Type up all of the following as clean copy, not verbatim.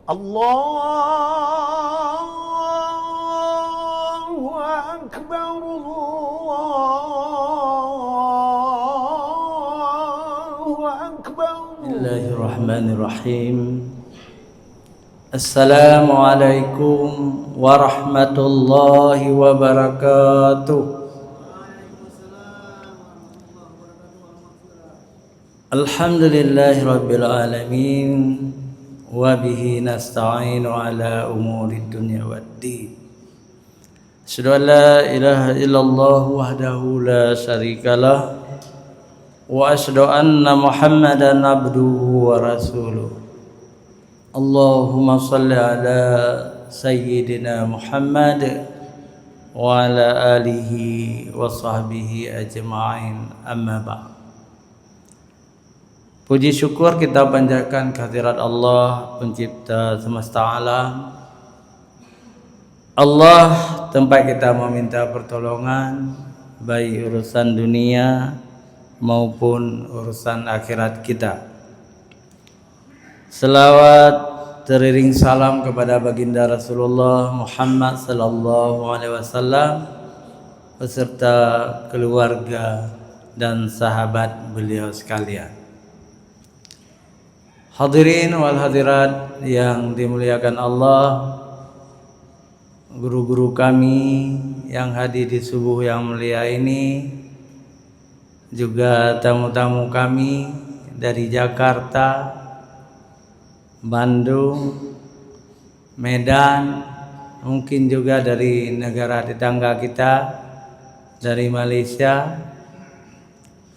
الله أكبر الله أكبر. Bismillahirrahmanirrahim. Assalamualaikum warahmatullahi wabarakatuh. Alhamdulillahi rabbil alamin. Wa bihi nasta'inu ala umurid dunya waddin. Asyhadu an la ilaha illallah wahdahu la syarikalah wa asyhadu anna Muhammadan abduhu wa rasuluh. Allahumma shalli ala sayyidina Muhammad wa ala alihi wa sahbihi ajma'in, amma ba'd. Puji syukur kita panjatkan kehadirat Allah, pencipta semesta alam. Allah tempat kita meminta pertolongan, baik urusan dunia maupun urusan akhirat kita. Selawat teriring salam kepada baginda Rasulullah Muhammad sallallahu alaihi wasallam beserta keluarga dan sahabat beliau sekalian. Hadirin wal hadirat yang dimuliakan Allah, guru-guru kami yang hadir di subuh yang mulia ini, juga tamu-tamu kami dari Jakarta, Bandung, Medan, mungkin juga dari negara tetangga kita, dari Malaysia.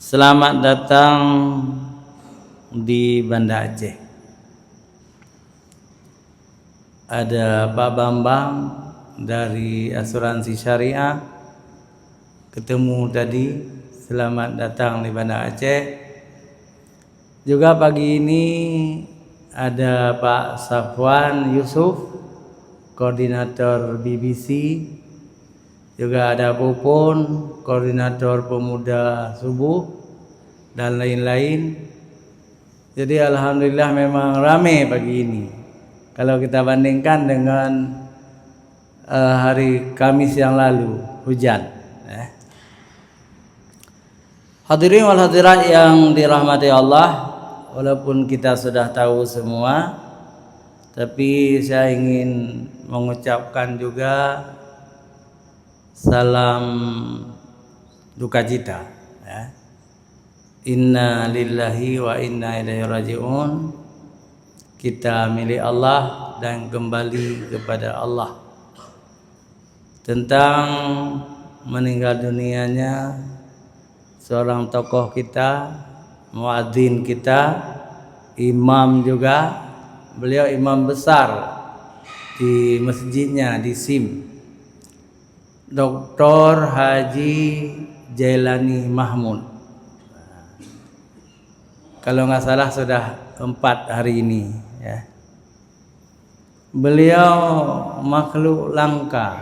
Selamat datang di Banda Aceh. Ada Pak Bambang dari Asuransi Syariah, ketemu tadi. Selamat datang di Banda Aceh. Juga pagi ini ada Pak Safwan Yusuf, koordinator BBC. Juga ada Pupun, koordinator pemuda subuh, dan lain-lain. Jadi alhamdulillah memang ramai pagi ini. Kalau kita bandingkan dengan hari Kamis yang lalu, hujan. Hadirin wal hadirat yang dirahmati Allah, walaupun kita sudah tahu semua, tapi saya ingin mengucapkan juga salam duka cita. Inna lillahi wa inna ilaihi raji'un. Kita milik Allah dan kembali kepada Allah. Tentang meninggal dunianya seorang tokoh kita, muadzin kita, imam juga. Beliau imam besar di masjidnya di SIM, Dr. Haji Jailani Mahmud. Kalau nggak salah sudah 4 hari ini, ya. Beliau makhluk langka.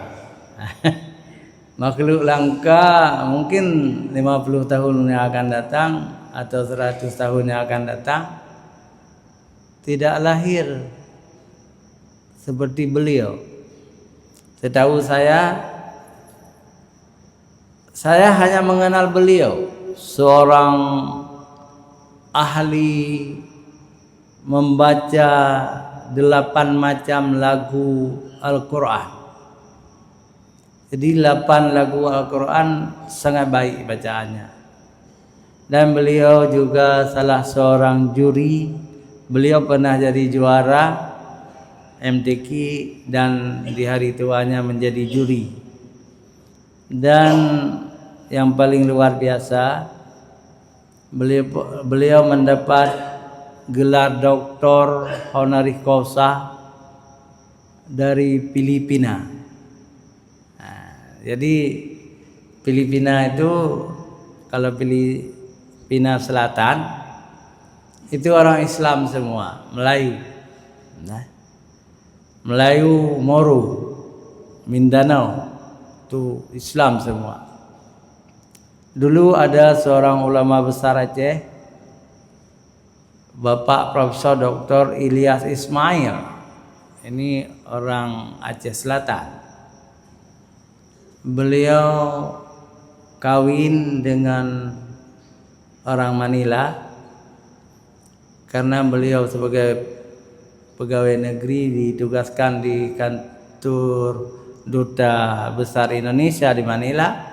Makhluk langka, mungkin 50 tahun yang akan datang atau 100 tahun yang akan datang tidak lahir seperti beliau. Setahu saya hanya mengenal beliau seorang ahli membaca 8 macam lagu Al-Quran. Jadi 8 lagu Al-Quran sangat baik bacaannya. Dan beliau juga salah seorang juri. Beliau pernah jadi juara MTQ dan di hari tuanya menjadi juri. Dan yang paling luar biasa, beliau mendapat gelar doktor honoris causa dari Filipina. Jadi Filipina itu, kalau Filipina Selatan itu orang Islam semua, Melayu. Melayu, Moro, Mindanao itu Islam semua. Dulu ada seorang ulama besar Aceh, Bapak Profesor Dr. Ilyas Ismail. ini orang Aceh Selatan. Beliau kawin dengan orang Manila karena beliau sebagai pegawai negeri ditugaskan di kantor Duta Besar Indonesia di Manila.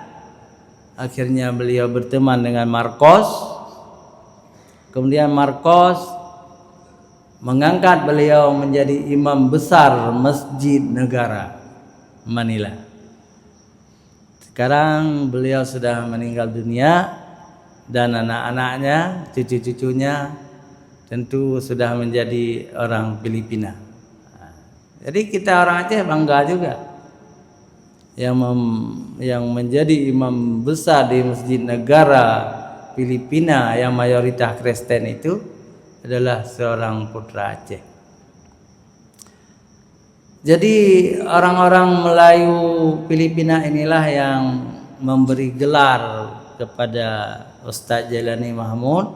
Akhirnya beliau berteman dengan Marcos. Kemudian Marcos mengangkat beliau menjadi imam besar Masjid Negara Manila. Sekarang beliau sudah meninggal dunia dan anak-anaknya, cucu-cucunya tentu sudah menjadi orang Filipina. Jadi kita orang Aceh bangga juga yang menjadi imam besar di Masjid Negara Filipina yang mayoritas Kristen itu adalah seorang putra Aceh. Jadi orang-orang Melayu Filipina inilah yang memberi gelar kepada Ustaz Jailani Mahmud,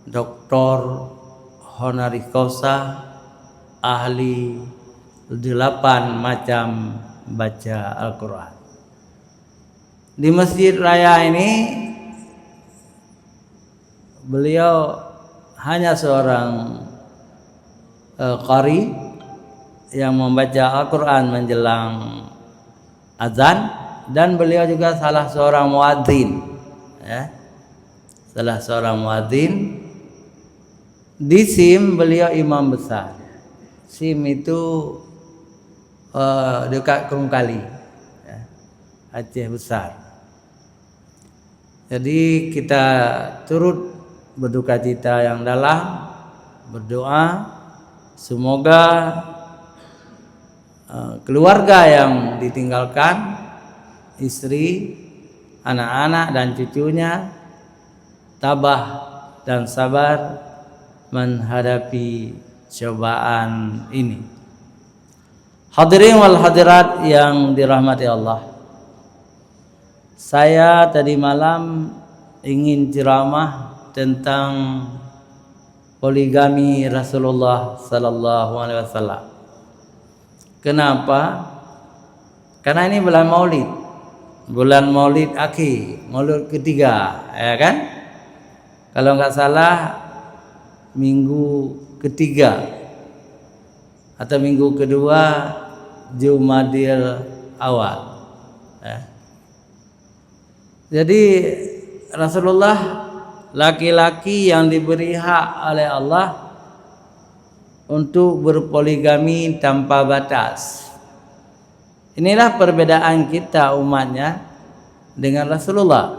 Doktor Honoris Causa, ahli 8 macam baca Al-Quran. Di Masjid Raya ini beliau hanya seorang qari yang membaca Al-Quran menjelang azan, dan beliau juga salah seorang muadzin, ya. Salah seorang muadzin. Di SIM beliau imam besar. SIM itu dekat Krungkali, ya, Aceh besar. Jadi kita turut berduka cita yang dalam, berdoa semoga keluarga yang ditinggalkan, istri, anak-anak dan cucunya tabah dan sabar menghadapi cobaan ini. Hadirin wal hadirat yang dirahmati Allah, saya tadi malam ingin ceramah tentang poligami Rasulullah sallallahu alaihi wasallam. Kenapa? Karena ini bulan Maulid. Bulan Maulid Aki, Maulid ketiga, ya kan? Kalau enggak salah minggu ketiga atau minggu kedua Jumadil Awal, ya. Jadi Rasulullah laki-laki yang diberi hak oleh Allah untuk berpoligami tanpa batas. Inilah perbedaan kita umatnya dengan Rasulullah.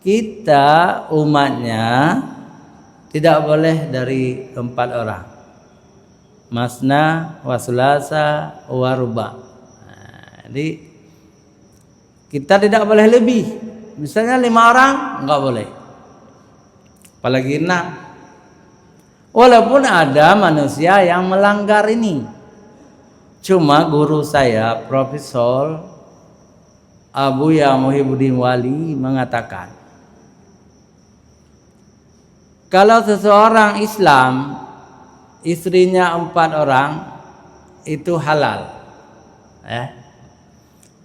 Kita umatnya tidak boleh dari 4 orang. Masna, wasulasa, waruba. Jadi kita tidak boleh lebih. Misalnya 5 orang enggak boleh. Apalagi 6. Walaupun ada manusia yang melanggar ini. Cuma guru saya, Profesor Abuya Muhyiddin Wali mengatakan, kalau seseorang Islam istrinya 4 orang itu halal, ya.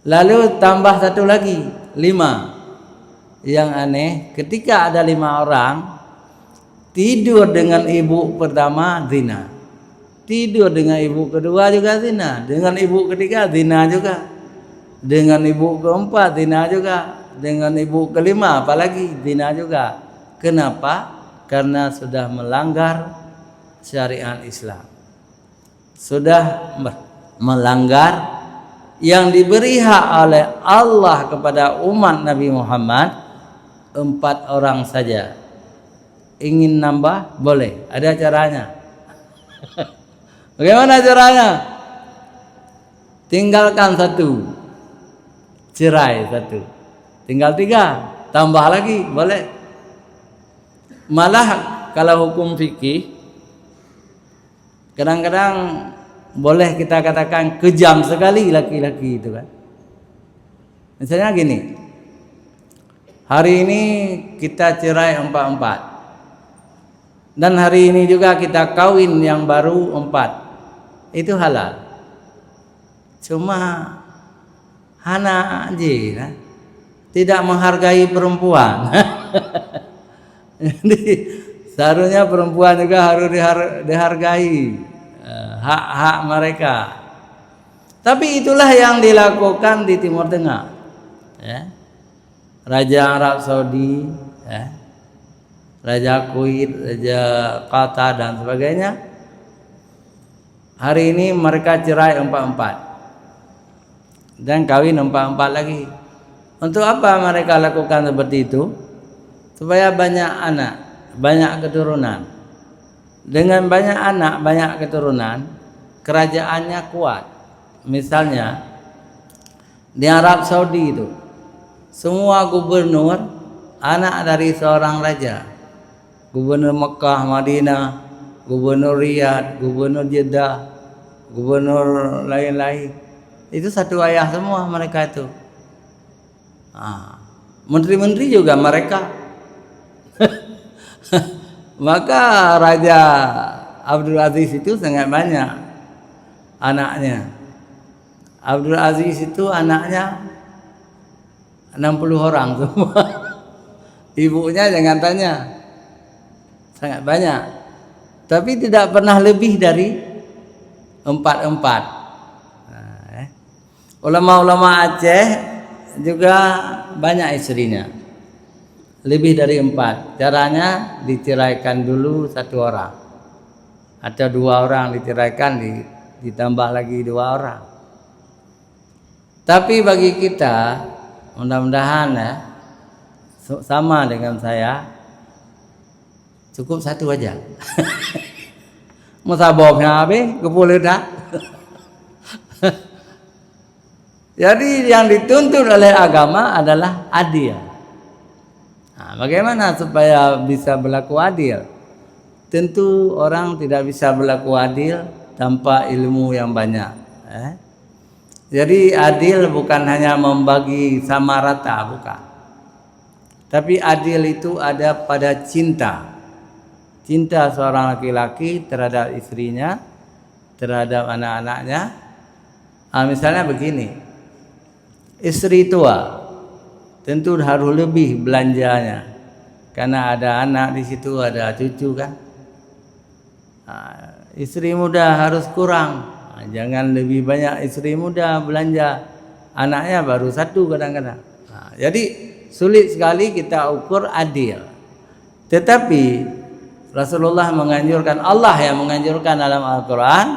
Lalu tambah satu lagi 5. Yang aneh, ketika ada 5 orang tidur dengan ibu pertama zina, tidur dengan ibu kedua juga zina, dengan ibu ketiga zina juga, dengan ibu keempat zina juga, dengan ibu kelima apalagi zina juga. Kenapa? Karena sudah melanggar syariat Islam, sudah melanggar yang diberi hak oleh Allah kepada umat Nabi Muhammad 4 orang saja. Ingin nambah boleh, ada caranya. Bagaimana caranya? Tinggalkan 1, cerai 1, tinggal 3, tambah lagi boleh. Malah kalau hukum fikih kadang-kadang boleh kita katakan kejam sekali laki-laki itu kan. Misalnya gini, hari ini kita cerai 4-4, dan hari ini juga kita kawin yang baru 4. itu halal. Cuma hana aja nah, tidak menghargai perempuan. Jadi seharusnya perempuan juga harus dihargai hak-hak mereka. Tapi itulah yang dilakukan di Timur Tengah. Ya. Raja Arab Saudi, ya. Raja Kuwait, Raja Qatar dan sebagainya. Hari ini mereka cerai 4-4 dan kawin 4-4 lagi. Untuk apa mereka lakukan seperti itu? Supaya banyak anak, banyak keturunan. Dengan banyak anak, banyak keturunan, kerajaannya kuat. Misalnya di Arab Saudi itu, semua gubernur anak dari seorang raja. Gubernur Mekah, Madinah, gubernur Riyadh, gubernur Jeddah, gubernur lain-lain. Itu satu ayah semua mereka itu. Menteri-menteri juga mereka. Maka Raja Abdul Aziz itu sangat banyak anaknya. Abdul Aziz itu anaknya 60 orang semua. Ibunya jangan tanya, sangat banyak. Tapi tidak pernah lebih dari 4-4. Ulama-ulama Aceh juga banyak istrinya, lebih dari 4. Caranya diceraikan dulu 1 orang, atau 2 orang diceraikan, ditambah lagi 2 orang. Tapi bagi kita, mudah-mudahan ya, sama dengan saya, cukup 1 aja. Musababnya habis, kepulih dah. Jadi yang dituntut oleh agama adalah adil. Bagaimana supaya bisa berlaku adil? Tentu orang tidak bisa berlaku adil tanpa ilmu yang banyak. Jadi adil bukan hanya membagi sama rata, bukan. Tapi adil itu ada pada cinta. Cinta seorang laki-laki terhadap istrinya, terhadap anak-anaknya. Misalnya begini, istri tua tentu harus lebih belanjanya, karena ada anak di situ, ada cucu kan. Istri muda harus kurang, jangan lebih banyak istri muda belanja, anaknya baru 1 kadang-kadang. Jadi sulit sekali kita ukur adil. Tetapi Rasulullah menganjurkan, Allah yang menganjurkan dalam Al-Quran,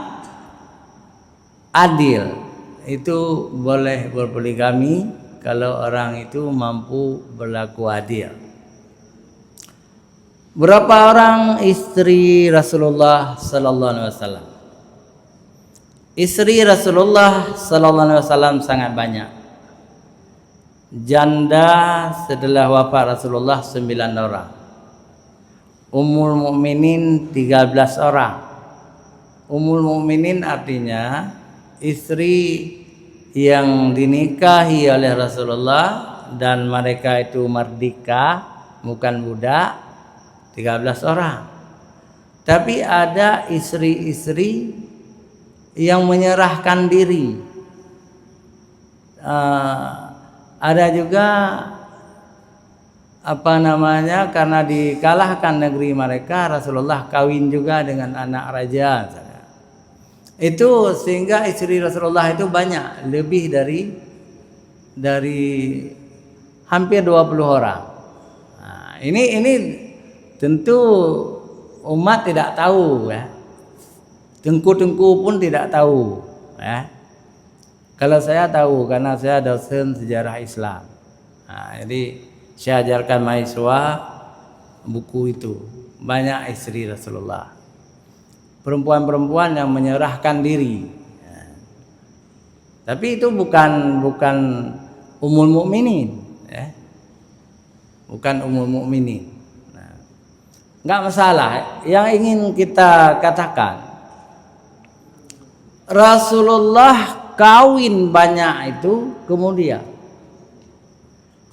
adil itu boleh berpoligami kalau orang itu mampu berlaku adil. Berapa orang istri Rasulullah sallallahu alaihi wasallam? Istri Rasulullah sallallahu alaihi wasallam sangat banyak. Janda setelah wafat Rasulullah 9 orang. Ummul Mukminin 13 orang. Ummul Mukminin artinya istri yang dinikahi oleh Rasulullah dan mereka itu merdeka, bukan budak, 13 orang. Tapi ada istri-istri yang menyerahkan diri. Ada juga karena dikalahkan negeri mereka, Rasulullah kawin juga dengan anak raja. Itu sehingga istri Rasulullah itu banyak, lebih dari hampir 20 orang. Ini tentu umat tidak tahu ya. Tengku-tengku pun tidak tahu ya. Kalau saya tahu karena saya dosen sejarah Islam. Jadi saya ajarkan mahasiswa buku itu, banyak istri Rasulullah, perempuan-perempuan yang menyerahkan diri. Tapi itu bukan Ummul Mukminin, ya. Bukan Ummul Mukminin. Enggak masalah. Yang ingin kita katakan, Rasulullah kawin banyak itu kemudian.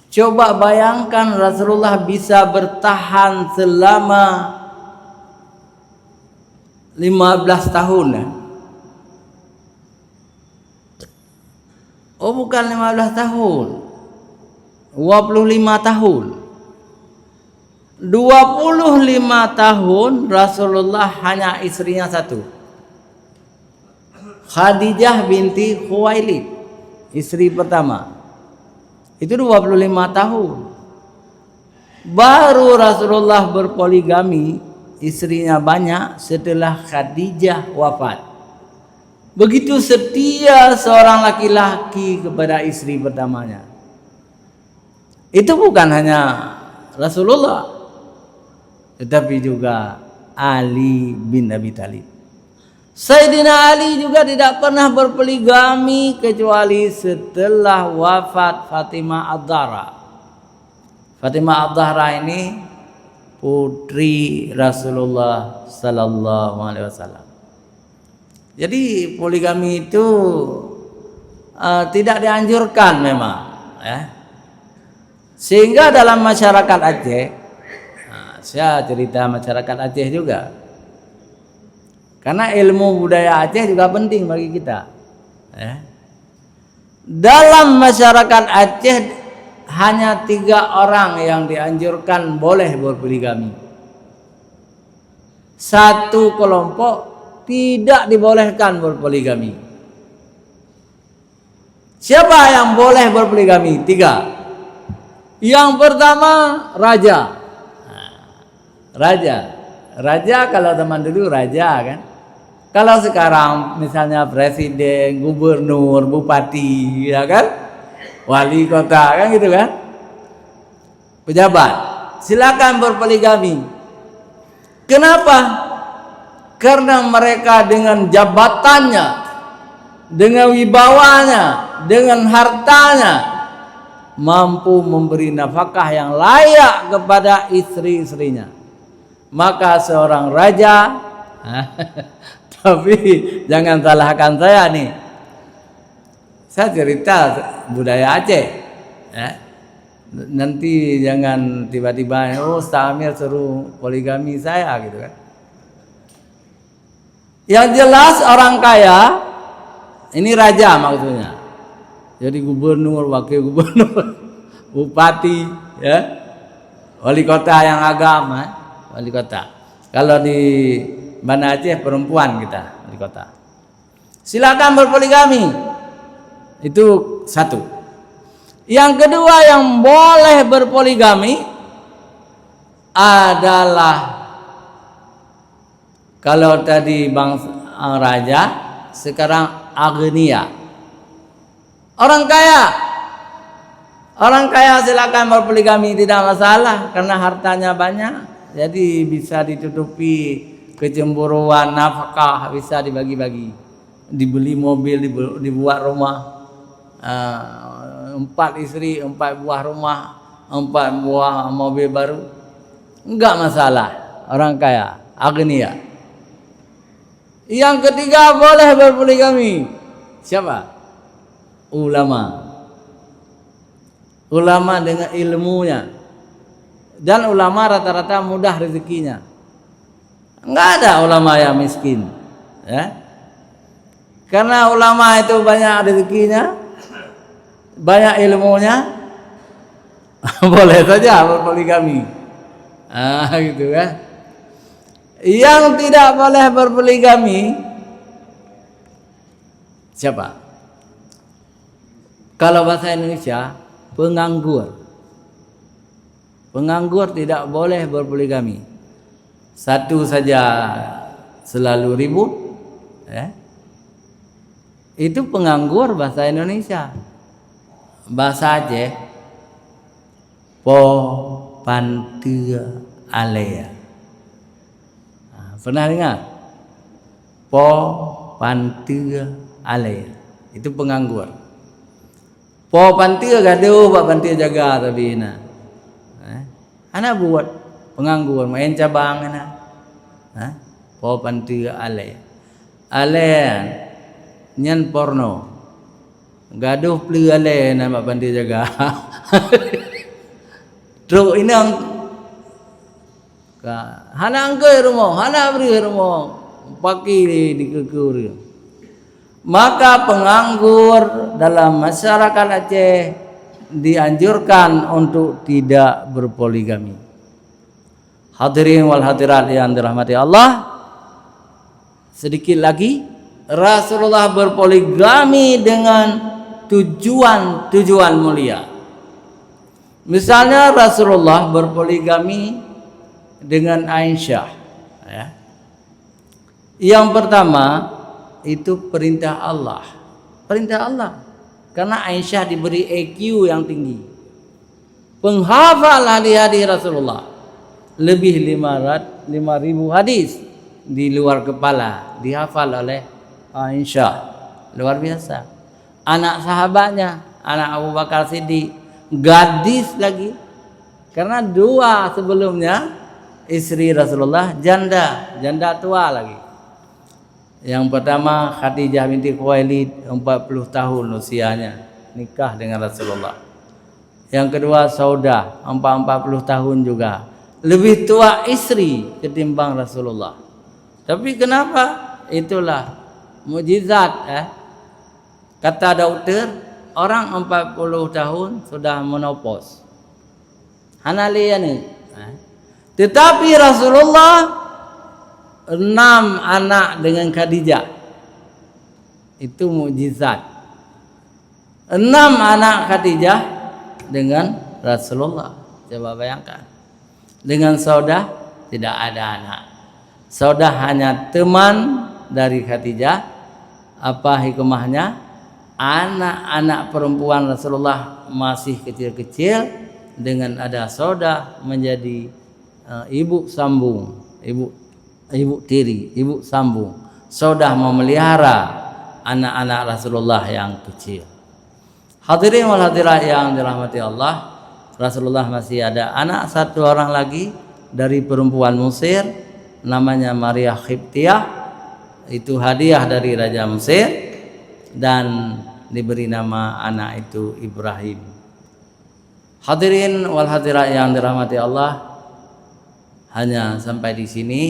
Coba bayangkan Rasulullah bisa bertahan selama 15 tahun ya. Oh bukan 15 tahun, 25 tahun. 25 tahun Rasulullah hanya istrinya satu, Khadijah binti Khuwailid, istri pertama. Itu 25 tahun. Baru Rasulullah berpoligami, istrinya banyak setelah Khadijah wafat. Begitu setia seorang laki-laki kepada istri pertamanya. Itu bukan hanya Rasulullah, tetapi juga Ali bin Abi Thalib. Sayyidina Ali juga tidak pernah berpoligami kecuali setelah wafat Fatimah Az-Zahra. Fatimah Az-Zahra ini putri Rasulullah sallallahu alaihi wasallam. Jadi poligami itu tidak dianjurkan memang, ya. Sehingga dalam masyarakat Aceh, saya cerita masyarakat Aceh juga, karena ilmu budaya Aceh juga penting bagi kita, ya. Dalam masyarakat Aceh hanya 3 orang yang dianjurkan boleh berpoligami. Satu kelompok tidak dibolehkan berpoligami. Siapa yang boleh berpoligami? 3. Yang pertama raja. Raja kalau zaman dulu raja kan. Kalau sekarang misalnya presiden, gubernur, bupati, ya kan, wali kota kan gitu kan, pejabat, silakan berpoligami. Kenapa? Karena mereka dengan jabatannya, dengan wibawanya, dengan hartanya mampu memberi nafkah yang layak kepada istri-istrinya. Maka seorang raja tapi jangan salahkan saya nih, saya cerita budaya Aceh, ya. Nanti jangan tiba-tiba Ustaz Amir suruh poligami saya gitu kan. Yang jelas orang kaya ini raja maksudnya, jadi gubernur, wakil gubernur, bupati, ya, wali kota yang agama, wali kota. Kalau di Banda Aceh perempuan kita wali kota. Silakan berpoligami. Itu satu. Yang kedua yang boleh berpoligami adalah, kalau tadi bangsa raja, sekarang agnia, orang kaya. Orang kaya silakan berpoligami, tidak masalah karena hartanya banyak, jadi bisa ditutupi kecemburuan, nafkah bisa dibagi-bagi, dibeli mobil, dibuat rumah, 4 istri, 4 buah rumah, 4 buah mobil baru, enggak masalah. Orang kaya, agnia. Yang ketiga boleh berpoligami. Siapa? Ulama. Ulama dengan ilmunya. Dan ulama rata-rata mudah rezekinya. Enggak ada ulama yang miskin, ya. Karena ulama itu banyak rezekinya, banyak ilmunya, boleh saja berpoligami. Gitu kan. Yang tidak boleh berpoligami siapa? Kalau bahasa Indonesia, penganggur. Penganggur tidak boleh berpoligami. Satu saja selalu ribut, ya. Itu penganggur bahasa Indonesia. Bahasa Aceh, po pantia alea. Pernah dengar? Po pantia alea. Itu penganggur. Po pantia gaduh, pak pantia jaga tapi nah. Anak buat penganggur main cabang anak. Po pantia alea. Alea nyan porno. Gaduh beli alea nama pantia jaga. Truk ini hana angkai rumah, hana beri rumah, pagi di kekur. Maka penganggur dalam masyarakat Aceh dianjurkan untuk tidak berpoligami. Hadirin wal hadirat yang dirahmati Allah, sedikit lagi Rasulullah berpoligami dengan tujuan mulia. Misalnya Rasulullah berpoligami dengan Aisyah, ya. Yang pertama itu perintah Allah. Perintah Allah. Karena Aisyah diberi EQ yang tinggi. Penghafal hadis-hadis Rasulullah. Lebih 5.000 hadis di luar kepala dihafal oleh Aisyah. Luar biasa. Anak sahabatnya, anak Abu Bakar Siddiq, gadis lagi. Karena dua sebelumnya istri Rasulullah janda tua lagi. Yang pertama Khadijah binti Khuwailid, 40 tahun usianya, nikah dengan Rasulullah. Yang kedua Saudah, 40 tahun juga, lebih tua istri ketimbang Rasulullah. Tapi kenapa? Itulah mukjizat, Kata dokter, orang 40 tahun sudah menopause. Hanaliani. Tetapi Rasulullah 6 anak dengan Khadijah. Itu mukjizat. 6 anak Khadijah dengan Rasulullah. Coba bayangkan. Dengan Saudah tidak ada anak. Saudah hanya teman dari Khadijah. Apa hikmahnya? Anak-anak perempuan Rasulullah masih kecil-kecil, dengan ada Saudah menjadi ibu sambung, ibu tiri, ibu sambung. Saudah memelihara anak-anak Rasulullah yang kecil. Hadirin wal hadirat yang dirahmati Allah, Rasulullah masih ada anak satu orang lagi dari perempuan Mesir, namanya Maria Khiptiyah. Itu hadiah dari Raja Mesir dan diberi nama anak itu Ibrahim. Hadirin wal hadirat yang dirahmati Allah, hanya sampai di sini.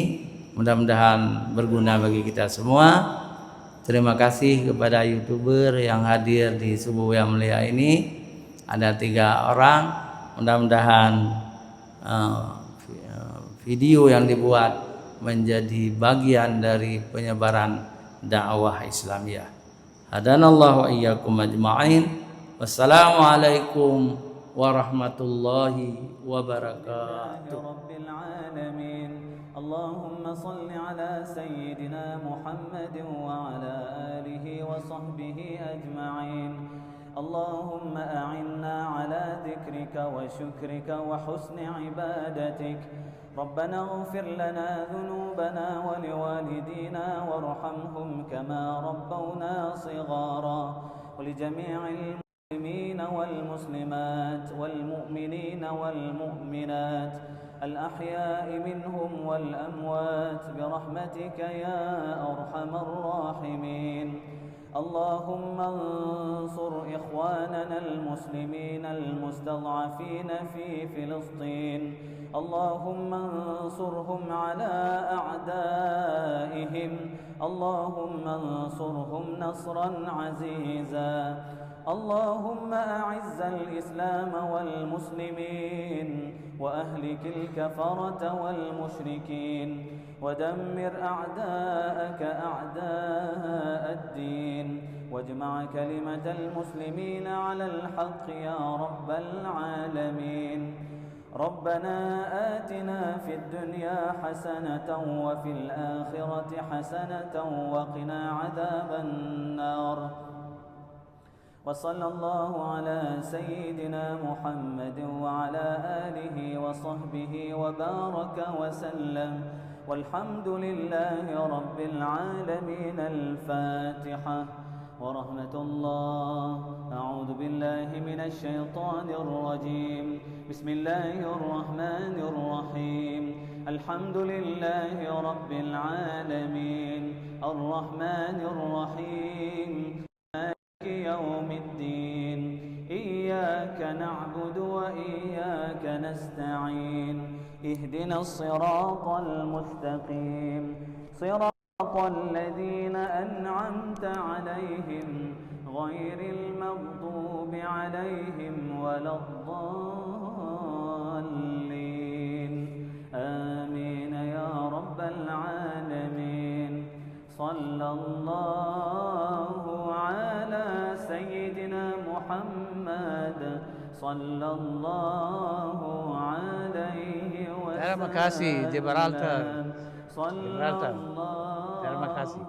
Mudah-mudahan berguna bagi kita semua. Terima kasih kepada YouTuber yang hadir di subuh yang mulia ini. Ada 3 orang. Mudah-mudahan video yang dibuat menjadi bagian dari penyebaran dakwah Islamiyah. Hadanallahu wa iyyakum ajma'in. Wassalamualaikum warahmatullahi wabarakatuh. اللهم صل على سيدنا محمد وعلى آله وصحبه أجمعين. اللهم أعنا على ذكرك وشكرك وحسن عبادتك. ربنا اغفر لنا ذنوبنا ولوالدينا وارحمهم كما ربونا صغارا. ولجميع المسلمين والمسلمات والمؤمنين والمؤمنات الأحياء منهم والأموات برحمتك يا أرحم الراحمين. اللهم انصر إخواننا المسلمين المستضعفين في فلسطين. اللهم انصرهم على أعدائهم. اللهم انصرهم نصرا عزيزا. اللهم أعز الإسلام والمسلمين وأهلك الكفرة والمشركين ودمر أعداءك أعداء الدين واجمع كلمة المسلمين على الحق يا رب العالمين. ربنا آتنا في الدنيا حسنة وفي الآخرة حسنة وقنا عذاب النار. وصلى الله على سيدنا محمد وعلى آله وصحبه وبارك وسلم والحمد لله رب العالمين. الفاتحة. ورحمة الله. أعوذ بالله من الشيطان الرجيم. بسم الله الرحمن الرحيم. الحمد لله رب العالمين الرحمن الرحيم يوم الدين. إياك نعبد وإياك نستعين. اهدنا الصراط المستقيم صراط الذين أنعمت عليهم غير المغضوب عليهم ولا الضالين آمين يا رب العالمين. صلى الله على سيدنا محمد صلى الله عليه وسلم. Terima kasih Gibraltar. صلى Gibraltar. الله Terima kasih.